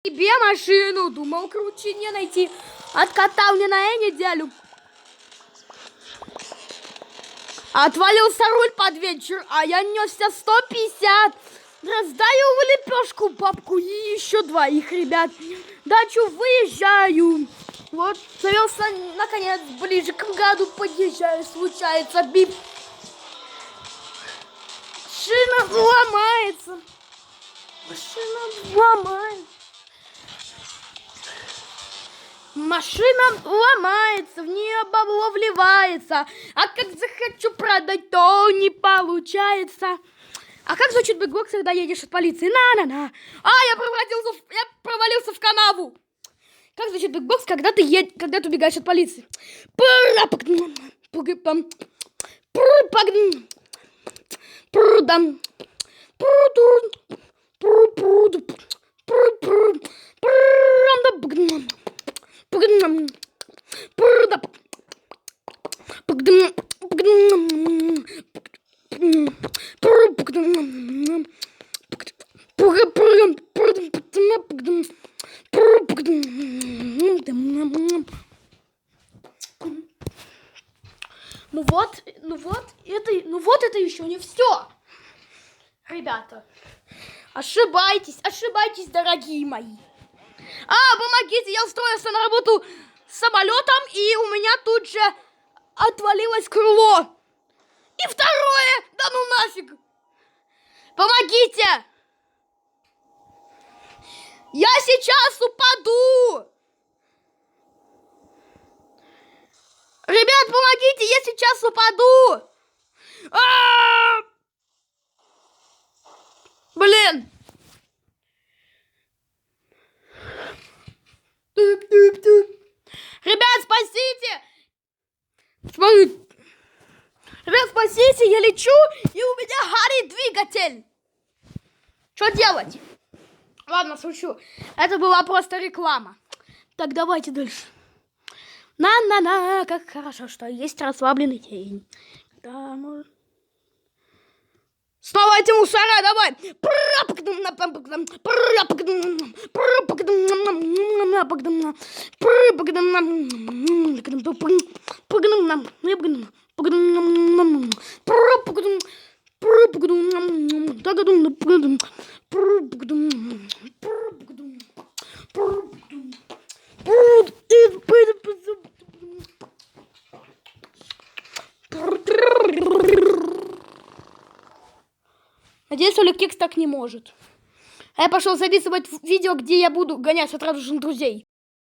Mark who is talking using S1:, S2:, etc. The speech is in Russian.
S1: Тебе машину, думал, круче не найти. Откатал мне на неделю. Отвалился руль под вечер, а я несся 150. Раздаю в лепешку бабку и еще двоих ребят. Дачу выезжаю. Вот, завелся, наконец, ближе к году подъезжаю, случается бип. Машина ломается. Машина ломается. Машина ломается, в нее бабло вливается. А как захочу продать, то не получается. А как звучит бэкбокс, когда едешь от полиции? На-на-на. А, я провалился в канаву. Как звучит бэкбокс, когда ты убегаешь от полиции? Ну вот это еще не все. Ребята, ошибаетесь, дорогие мои. Помогите, я устроился на работу самолетом, и у меня тут же отвалилось крыло. И второе, да ну нафиг. Помогите. Я сейчас упаду. Ребят, помогите, я сейчас упаду. Блин. Ребят, спасите. Смотри. Ребят, спасите, я лечу, и у меня горит двигатель. Что делать? Ладно, шучу. Это была просто реклама. Так, давайте дальше. На-на-на, как хорошо, что есть расслабленный день. Да, ну... Снова эти мусора, давай! Надеюсь, Олег Кекс так не может. А я пошел записывать видео, где я буду гонять от радужных друзей.